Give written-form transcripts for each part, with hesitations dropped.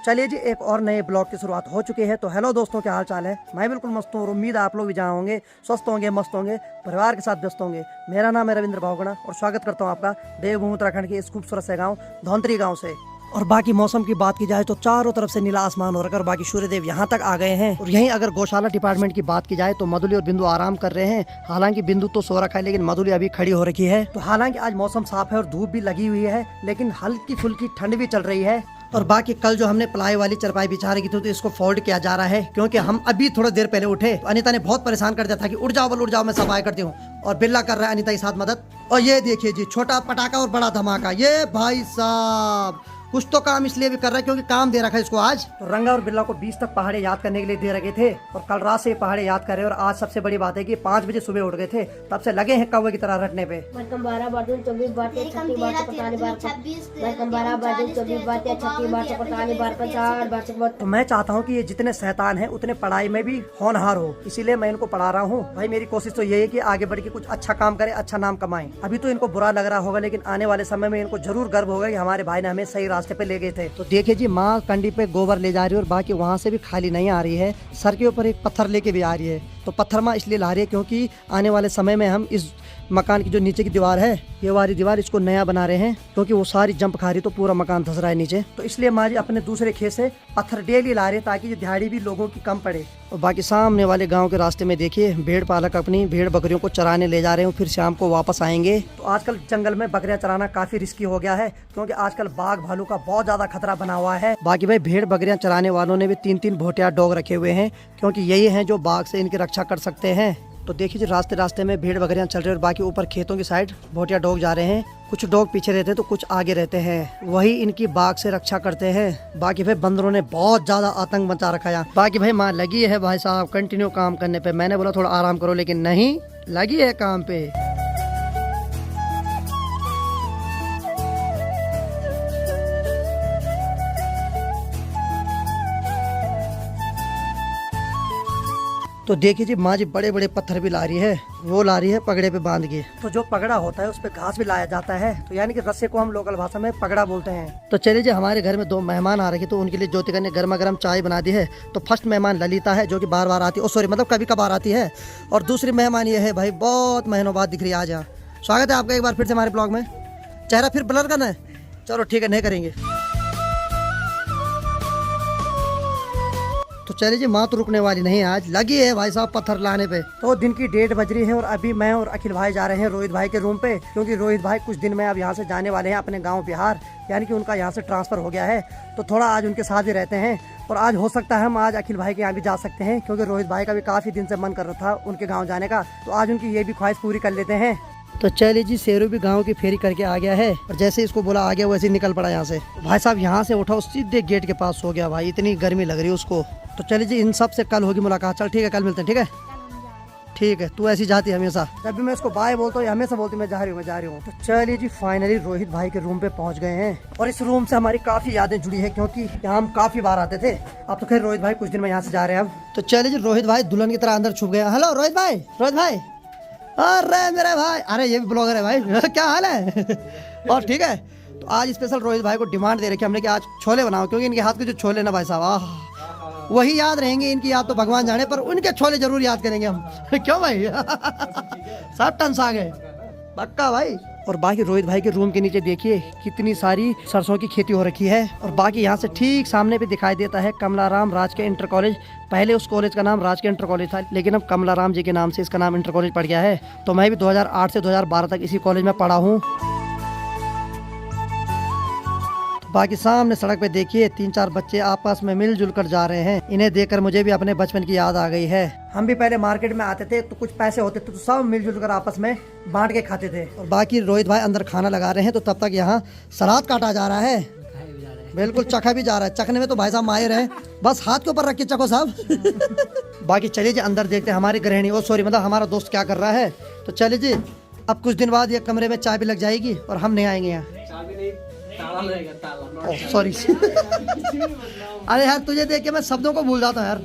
चलिए जी, एक और नए ब्लॉग की शुरुआत हो चुकी है। तो हेलो दोस्तों, क्या हाल चाल है। मैं बिल्कुल मस्त हूँ और उम्मीद है आप लोग भी जहाँ होंगे स्वस्थ होंगे, मस्त होंगे, परिवार के साथ व्यस्त होंगे। मेरा नाम है रविंद्र भावगणा और स्वागत करता हूँ आपका देवभूमि उत्तराखंड के इस खूबसूरत से गाँव धौंतरी गाँव से। और बाकी मौसम की बात की जाए तो चारों तरफ से नीला आसमान हो रखा है और बाकी सूर्यदेव यहाँ तक आ गए हैं। और यहीं अगर गौशाला डिपार्टमेंट की बात की जाए तो मधुली और बिंदु आराम कर रहे हैं। हालांकि बिंदु तो सो रखा है लेकिन मधुली अभी खड़ी हो रखी है। तो हालांकि आज मौसम साफ है और धूप भी लगी हुई है, लेकिन हल्की फुल्की ठंड भी चल रही है। और बाकी कल जो हमने प्लाई वाली चरपाई बिछा रखी थी तो इसको फोल्ड किया जा रहा है, क्योंकि हम अभी थोड़ी देर पहले उठे। तो अनिता ने बहुत परेशान कर दिया था कि उठ जाओ, बोल उठ जाओ, मैं सफाई करती हूँ। और बिल्ला कर रहा है अनिता के साथ मदद। और ये देखिए जी, छोटा पटाखा और बड़ा धमाका। ये भाई साहब कुछ तो काम इसलिए भी कर रहा है क्योंकि काम दे रखा है इसको आज। तो रंगा और बिल्ला को 20 तक पहाड़े याद करने के लिए दे रखे थे और कल रात से ये पहाड़े याद कर रहे हैं। और आज सबसे बड़ी बात है कि 5 बजे सुबह उठ गए थे, तब से लगे हैं कौवे की तरह रटने पे। तो मैं चाहता हूँ कि ये जितने शैतान हैं उतने पढ़ाई में भी होनहार हो, इसीलिए मैं इनको पढ़ा रहा हूँ। भाई मेरी कोशिश तो यही है कि आगे बढ़ के कुछ अच्छा काम करे, अच्छा नाम कमाएं। अभी तो इनको बुरा लग रहा होगा, लेकिन आने वाले समय में इनको जरूर गर्व होगा कि हमारे भाई ने हमें सही रास्ते पे ले गए थे। तो देखिए जी, माँ कंडी पे गोबर ले जा रही है और बाकी वहाँ से भी खाली नहीं आ रही है, सर के ऊपर एक पत्थर लेके भी आ रही है। तो पत्थर माँ इसलिए ला रही है क्योंकि आने वाले समय में हम इस मकान की जो नीचे की दीवार है, ये वाली दीवार, इसको नया बना रहे हैं क्योंकि वो सारी जंप खा रही तो पूरा मकान धस रहा है नीचे। तो इसलिए माँ जी अपने दूसरे खेत से पत्थर डेली ला रहे हैं ताकि ये दिहाड़ी भी लोगों की कम पड़े। और बाकी सामने वाले गांव के रास्ते में देखिए, भेड़ पालक अपनी भेड़ बकरियों को चराने ले जा रहे हैं, फिर शाम को वापस आएंगे। तो आजकल जंगल में बकरियां चराना काफी रिस्की हो गया है क्योंकि आजकल बाघ भालू का बहुत ज्यादा खतरा बना हुआ है। बाकी भाई भेड़ बकरियां चराने वालों ने भी 3-3 भोटिया डॉग रखे हुए हैं क्योंकि यही है जो बाघ से इनकी रक्षा कर सकते हैं। तो देखिए रास्ते रास्ते में भेड़ बकरियां चल रही है और बाकी ऊपर खेतों की साइड भोटिया डॉग जा रहे हैं। कुछ डॉग पीछे रहते हैं तो कुछ आगे रहते हैं, वही इनकी बाघ से रक्षा करते हैं। बाकी भाई बंदरों ने बहुत ज्यादा आतंक मचा रखा है। बाकी भाई माँ लगी है भाई साहब कंटिन्यू काम करने पे। मैंने बोला थोड़ा आराम करो, लेकिन नहीं, लगी है काम पे। तो देखिए जी, माँ जी बड़े बड़े पत्थर भी ला रही है, वो ला रही है पगड़े पे बांध के। तो जो पगड़ा होता है उस पे घास भी लाया जाता है, तो यानी कि रस्से को हम लोकल भाषा में पगड़ा बोलते हैं। तो चलिए जी, हमारे घर में 2 मेहमान आ रखे तो उनके लिए ज्योतिका ने गर्मा गर्म चाय बना दी है। तो फर्स्ट मेहमान ललिता है जो कि बार बार आती है, सॉरी मतलब कभी कभार आती है। और दूसरी मेहमान ये है भाई, बहुत महीनों बाद दिख रही है आज यहाँ। स्वागत है आपका एक बार फिर से हमारे ब्लॉग में। चेहरा फिर ब्लर करना है, चलो ठीक है, नहीं करेंगे। तो चलिए जी, माँ तो रुकने वाली नहीं, आज लगी है भाई साहब पत्थर लाने पे। तो दिन की 1:30 बज रही है और अभी मैं और अखिल भाई जा रहे हैं रोहित भाई के रूम पे, क्योंकि रोहित भाई कुछ दिन में अब यहाँ से जाने वाले हैं अपने गांव बिहार, यानी कि उनका यहाँ से ट्रांसफर हो गया है। तो थोड़ा आज उनके साथ ही रहते हैं और आज हो सकता है हम आज अखिल भाई के यहाँ भी जा सकते हैं, क्योंकि रोहित भाई का भी काफी दिन से मन कर रहा था उनके गाँव जाने का। तो आज उनकी ये भी ख्वाहिश पूरी कर लेते हैं। तो चलिए जी, शेरू भी गांव की फेरी करके आ गया है और जैसे इसको बोला आ गया वैसे निकल पड़ा यहाँ से। भाई साहब यहाँ से उठा सीधे गेट के पास सो गया भाई, इतनी गर्मी लग रही है उसको। तो चलिए जी, इन सब से कल होगी मुलाकात। चल ठीक है, कल मिलते हैं। ठीक है, ठीक है, तू ऐसी जाती है हमेशा, जब भी मैं इसको बाय बोलता हूँ हमेशा बोलती मैं जा रही हूँ। तो चलिए जी, फाइनली रोहित भाई के रूम पे पहुँच गए हैं और इस रूम से हमारी काफी यादें जुड़ी है क्योंकि यहाँ हम काफी बार आते थे। अब तो खैर रोहित भाई कुछ दिन में यहाँ से जा रहे हैं अब। तो चलिए जी, रोहित भाई दुल्हन की तरह अंदर छुप गया। हेलो रोहित भाई, रोहित भाई, अरे मेरे भाई, अरे ये भी ब्लॉगर है भाई, क्या हाल है? और ठीक है। तो आज स्पेशल रोहित भाई को डिमांड दे रखी हमने कि आज छोले बनाओ, क्योंकि इनके हाथ के जो छोले ना भाई साहब, आह, वही याद रहेंगे। इनकी याद तो भगवान जाने, पर उनके छोले जरूर याद करेंगे हम। क्यों भाई? सब टन आ गए पक्का भाई। और बाकी रोहित भाई के रूम के नीचे देखिए कितनी सारी सरसों की खेती हो रखी है। और बाकी यहाँ से ठीक सामने पे दिखाई देता है कमलाराम राजकीय इंटर कॉलेज। पहले उस कॉलेज का नाम राजकीय इंटर कॉलेज था, लेकिन अब कमलाराम जी के नाम से इसका नाम इंटर कॉलेज पड़ गया है। तो मैं भी 2008 से 2012 तक इसी कॉलेज में पढ़ा हूँ। बाकी सामने सड़क पे देखिए 3-4 बच्चे आपस में मिलजुल कर जा रहे हैं। इन्हें देखकर मुझे भी अपने बचपन की याद आ गई है। हम भी पहले मार्केट में आते थे तो कुछ पैसे होते थे तो सब मिलजुल कर आपस में बांट के खाते थे। और बाकी रोहित भाई अंदर खाना लगा रहे हैं, तो तब तक यहाँ सलाद काटा जा रहा है। बिल्कुल, चखा भी जा रहा है। चखने में तो भाई साहब माहिर है, बस हाथ के ऊपर रख के चखो साहब। बाकी चलिए जी, अंदर देखते हैं हमारी गृहिणी, मतलब हमारा दोस्त क्या कर रहा है। तो चलिए जी, अब कुछ दिन बाद ये कमरे में चाय भी लग जाएगी और हम नहीं आएंगे यहाँ। सॉरी अरे यार, तुझे देख के मैं शब्दों को भूल जाता हूँ यार।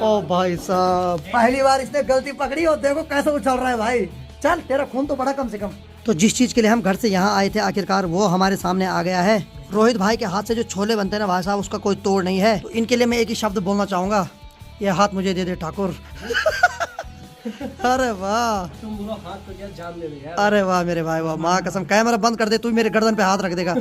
ओ भाई साहब, पहली बार इसने गलती पकड़ी और देखो कैसे उछल रहा है भाई। चल, तेरा खून तो बड़ा कम से कम। तो जिस चीज के लिए हम घर से यहाँ आए थे आखिरकार वो हमारे सामने आ गया है। रोहित भाई के हाथ से जो छोले बनते हैं ना भाई साहब, उसका कोई तोड़ नहीं है। तो इनके लिए मैं एक ही शब्द बोलना चाहूंगा, ये हाथ मुझे दे दे ठाकुर। अरे वाह, तुम बुरा हाथ तो क्या जान ले यार। अरे वाह मेरे भाई वाह, माँ कसम कैमरा बंद कर दे, तू मेरे गर्दन पे हाथ रख देगा।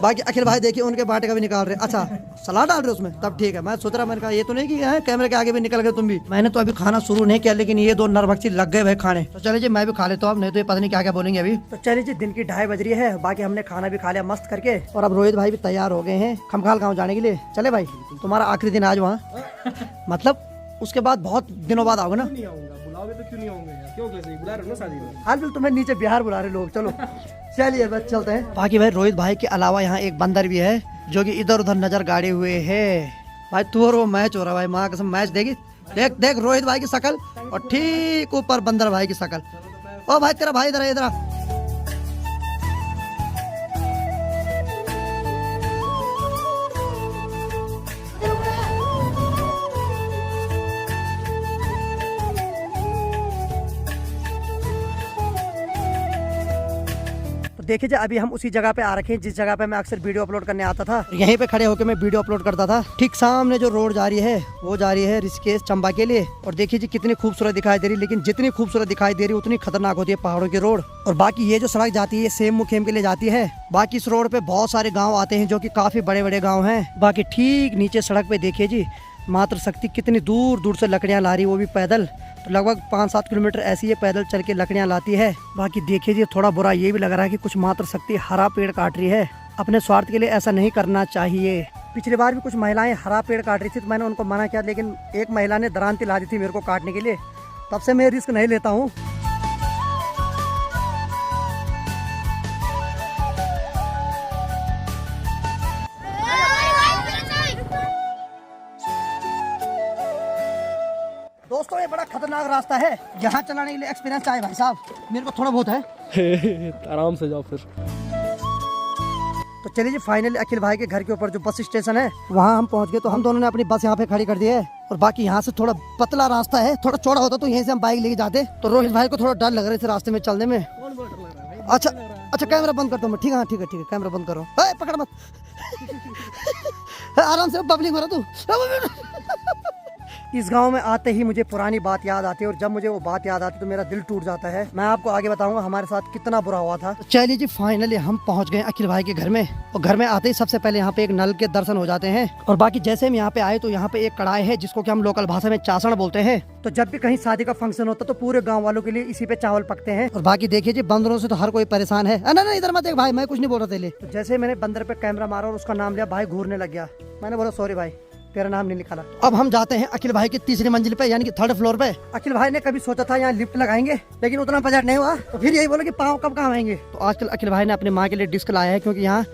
बाकी अखिल भाई देखिए उनके बाटे का भी निकाल रहे। अच्छा सलाद डाल रहे उसमें, तब ठीक है। मैं सोच रहा, मैंने कहा ये तो नहीं कि है कैमरे के आगे भी निकल गए तुम भी। मैंने तो अभी खाना शुरू नहीं किया, लेकिन ये दो नरभक्षी लग गए भाई खाने। तो चले जी मैं भी खा लेता हूँ, नहीं तो ये पता नहीं क्या क्या बोलेंगे अभी। तो चलिए जी, दिन की 2:30 बज रही है। बाकी हमने खाना भी खा लिया मस्त करके, और अब रोहित भाई भी तैयार हो गए हैं खमखाल गाँव जाने के लिए। चले भाई, तुम्हारा आखिरी दिन आज वहाँ, मतलब उसके बाद बहुत दिनों बाद आओगे ना? नहीं आऊंगा, बुलाओगे तो क्यों नहीं आऊंगा यार, क्यों कैसे बुला रहे हो ना शादी में। हाल फिर तुम्हें नीचे बिहार बुला रहे लोग। चलो चलिए बस चलते हैं। बाकी भाई रोहित भाई के अलावा यहाँ एक बंदर भी है जो कि इधर उधर नजर गाड़े हुए है। भाई तू और वो मैच हो रहा है भाई, माँ कसम मैच देगी। देख देख रोहित भाई की शकल, और ठीक ऊपर बंदर भाई की शकल। ओ भाई तेरा भाई इधर है, इधर आ। देखिए अभी हम उसी जगह पे आ रखे हैं जिस जगह पे मैं अक्सर वीडियो अपलोड करने आता था। यहीं पे खड़े होकर मैं वीडियो अपलोड करता था। ठीक सामने जो रोड जा रही है वो जा रही है ऋषिकेश चंबा के लिए। और देखिए जी कितनी खूबसूरत दिखाई दे रही है, लेकिन जितनी खूबसूरत दिखाई दे रही है उतनी खतरनाक होती है पहाड़ों की रोड। और बाकी ये जो सड़क जाती है ये सेम मुखेम के लिए जाती है। बाकी इस रोड पे बहुत सारे गाँव आते हैं जो की काफी बड़े बड़े गाँव है। बाकी ठीक नीचे सड़क पे देखिए जी मात्र शक्ति कितनी दूर दूर से लकड़ियाँ ला रही, वो भी पैदल। तो लगभग 5-7 किलोमीटर ऐसी ये पैदल चल के लकड़ियाँ लाती है। बाकी देखिए जी थोड़ा बुरा ये भी लग रहा है कि कुछ मात्र शक्ति हरा पेड़ काट रही है। अपने स्वार्थ के लिए ऐसा नहीं करना चाहिए। पिछली बार भी कुछ महिलाएं हरा पेड़ काट रही थी, तो मैंने उनको मना किया, लेकिन एक महिला ने दरांती ला दी थी मेरे को काटने के लिए। तब से मैं रिस्क नहीं लेता हूँ। दोस्तों ये बड़ा खतरनाक रास्ता है, यहाँ चलाने के लिए एक्सपीरियंस चाहिए भाई साहब, मेरे को थोड़ा बहुत है। आराम से जाओ फिर। तो चलिए जी फाइनली अखिल भाई के घर के ऊपर जो बस स्टेशन है वहाँ हम पहुँच गए। तो हम दोनों ने अपनी बस यहाँ पे खड़ी कर दी है। और बाकी यहाँ से थोड़ा पतला रास्ता है, थोड़ा चौड़ा होता तो यहीं से हम बाइक लेके जाते। तो रोहित भाई को थोड़ा डर लग रहा है रास्ते में चलने में। कौन डर लग रहा है भाई? अच्छा अच्छा कैमरा बंद करता हूँ मैं। ठीक है ठीक है ठीक है, कैमरा बंद करो। पकड़ मत। आराम से, पब्लिक हो रहा तू। इस गांव में आते ही मुझे पुरानी बात याद आती है, और जब मुझे वो बात याद आती है तो मेरा दिल टूट जाता है। मैं आपको आगे बताऊंगा हमारे साथ कितना बुरा हुआ था। तो चलिए जी फाइनली हम पहुंच गए अखिल भाई के घर में। और घर में आते ही सबसे पहले यहाँ पे एक नल के दर्शन हो जाते हैं। और बाकी जैसे हम यहाँ पे आए तो यहाँ पे एक कढ़ाई है जिसको कि हम लोकल भाषा में चासण बोलते हैं। तो जब भी कहीं शादी का फंक्शन होता तो पूरे गाँव वालों के लिए इसी पे चावल पकते हैं। और बाकी देखिए जी बंदरों से तो हर कोई परेशान है। ना इधर मत देख भाई, मैं कुछ नहीं बोल रहा था। तो जैसे मैंने बंदर पे कैमरा मारा और उसका नाम लिया, भाई घूरने लग गया। मैंने बोला सॉरी भाई, तेरा नाम नहीं निकाला। अब हम जाते हैं अखिल भाई की तीसरी मंजिल पे, यानी कि 3rd फ्लोर पे। अखिल भाई ने कभी सोचा था यहाँ लिफ्ट लगाएंगे, लेकिन उतना बजट नहीं हुआ। तो फिर यही बोला कि पाँव कब कहाँ आएंगे। तो आजकल अखिल भाई ने अपनी माँ के लिए डिस्क लाया है, क्योंकि यहाँ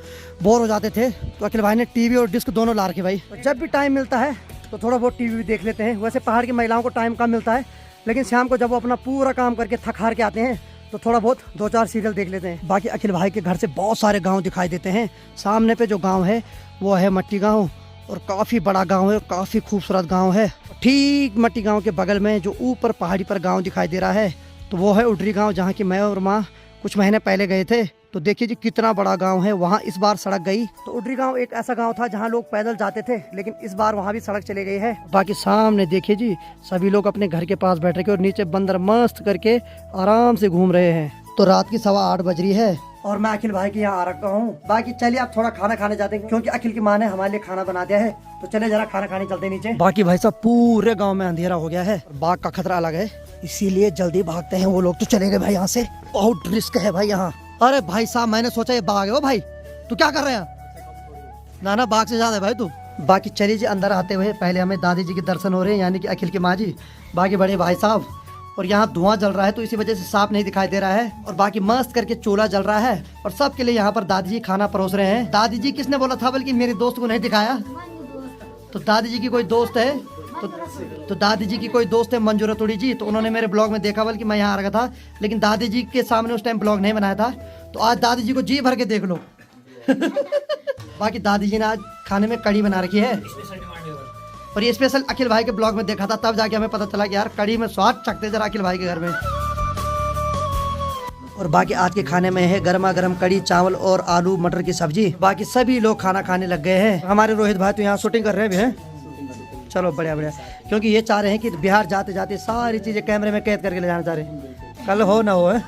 बोर हो जाते थे। तो अखिल भाई ने टीवी और डिस्क दोनों ला रखे भाई। तो जब भी टाइम मिलता है तो थोड़ा बहुत टीवी भी देख लेते हैं। वैसे पहाड़ की महिलाओं को टाइम कम मिलता है, लेकिन शाम को जब वो अपना पूरा काम करके थक हार के आते हैं तो थोड़ा बहुत 2-4 सीरियल देख लेते हैं। बाकी अखिल भाई के घर से बहुत सारे गाँव दिखाई देते हैं। सामने पे जो गाँव है वो है मट्टी गाँव, और काफ़ी बड़ा गांव है, काफ़ी खूबसूरत गांव है। ठीक मट्टी गांव के बगल में जो ऊपर पहाड़ी पर गांव दिखाई दे रहा है तो वो है उडरी गांव, जहां की मैं और माँ कुछ महीने पहले गए थे। तो देखिए जी कितना बड़ा गांव है। वहां इस बार सड़क गई। तो उडरी गांव एक ऐसा गांव था जहां लोग पैदल जाते थे, लेकिन इस बार वहां भी सड़क चली गई है। बाकी सामने देखिए जी सभी लोग अपने घर के पास बैठ रखे और नीचे बंदर मस्त करके आराम से घूम रहे हैं। तो रात की 8:15 बज रही है और मैं अखिल भाई के यहाँ आ रखा हूँ। बाकी चलिए आप थोड़ा खाना खाने जाते हैं, क्योंकि अखिल की माँ ने हमारे लिए खाना बना दिया है। तो चले जरा खाना खाने चलते नीचे। बाकी भाई साहब पूरे गांव में अंधेरा हो गया है, बाघ का खतरा अलग है, इसीलिए जल्दी भागते हैं वो लोग। तो चले गए भाई यहाँ से, बहुत रिस्क है भाई यहाँ। अरे भाई साहब मैंने सोचा ये बाघ है। ओ भाई तू क्या कर रहे हैं? ना बाघ से ज्यादा है भाई तू। बाकी चलिए जी अंदर आते हुए पहले हमें दादी जी के दर्शन हो रहे हैं, यानी कि अखिल की माँ जी, बाकी बड़े भाई साहब। और यहाँ धुआं जल रहा है तो इसी वजह से साफ नहीं दिखाई दे रहा है। और बाकी मस्त करके चूल्हा जल रहा है और सबके लिए यहाँ पर दादी जी खाना परोस रहे हैं। दादी जी किसने बोला था बल्कि मेरे दोस्त को नहीं दिखाया? तो दादी जी की कोई दोस्त है, तो दादी जी की कोई दोस्त है मंजू रतूड़ी जी। तो उन्होंने मेरे ब्लॉग में देखा, बल्कि मैं यहाँ आ रखा था, लेकिन दादी जी के सामने उस टाइम ब्लॉग नहीं बनाया था। तो आज दादी जी को जी भर के देख लो। बाकी दादी जी ने आज खाने में कड़ी बना रखी है, और ये स्पेशल अखिल भाई के ब्लॉग में देखा था, तब जाके हमें पता चला कि यार कड़ी में स्वाद चखते जरा अखिल भाई के घर में। और बाकी आज के खाने में है गर्मा गर्म कड़ी चावल और आलू मटर की सब्जी। बाकी सभी लोग खाना खाने लग गए हैं। हमारे रोहित भाई तो यहाँ शूटिंग कर रहे हैं भी। चलो बढ़िया बढ़िया, क्योंकि ये चाह रहे हैं कि बिहार जाते जाते सारी चीजें कैमरे में कैद करके ले जाना चाह रहे हैं। कल हो ना हो है।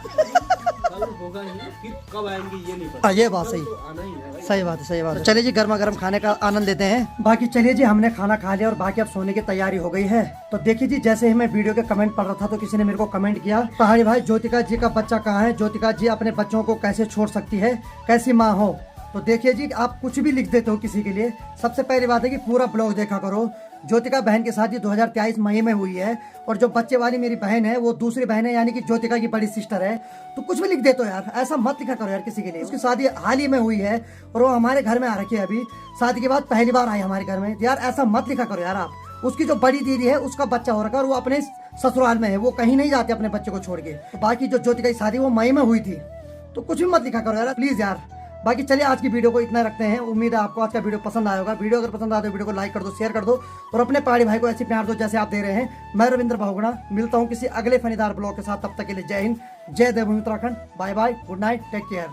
होगा ही, फिर कब आएंगे ये नहीं पता। ये बात सही, तो आना ही है भाई। सही बात है, सही बात है। चलिए जी गर्मा गर्म खाने का आनंद लेते हैं। बाकी चलिए जी हमने खाना खा लिया और बाकी अब सोने की तैयारी हो गई है। तो देखिए जी जैसे ही मैं वीडियो के कमेंट पढ़ रहा था तो किसी ने मेरे को कमेंट किया, पहाड़ी भाई ज्योतिका जी का बच्चा कहाँ है, ज्योतिका जी अपने बच्चों को कैसे छोड़ सकती है, कैसी माँ हो। तो देखिए जी आप कुछ भी लिख देते हो किसी के लिए, सबसे पहली बात है कि पूरा ब्लॉग देखा करो। ज्योतिका बहन के साथ ये 2023 मई में हुई है और जो बच्चे वाली मेरी बहन है वो दूसरी बहन है, यानी कि ज्योतिका की बड़ी सिस्टर है। तो कुछ भी लिख देते हो यार, ऐसा मत लिखा करो यार किसी के लिए। उसकी शादी हाल ही में हुई है और वो हमारे घर में आ रखी है, अभी शादी के बाद पहली बार आई हमारे घर में। यार ऐसा मत लिखा करो यार आप। उसकी जो बड़ी दीदी है उसका बच्चा हो रखा है और वो अपने ससुराल में है, वो कहीं नहीं जाते अपने बच्चे को छोड़ के। बाकी जो ज्योतिका की शादी वो मई में हुई थी, तो कुछ भी मत लिखा करो यार प्लीज यार। बाकी चलिए आज की वीडियो को इतना रखते हैं। उम्मीद है आपको आज का वीडियो पसंद आया होगा। वीडियो अगर पसंद आए तो वीडियो को लाइक कर दो, शेयर कर दो और अपने पहाड़ी भाई को ऐसी प्यार दो जैसे आप दे रहे हैं। मैं रविंद्र बहुगुणा मिलता हूं किसी अगले फनीदार ब्लॉग के साथ। तब तक के लिए जय हिंद, जय देवभूमि Uttarakhand. Bye bye, good night, take care.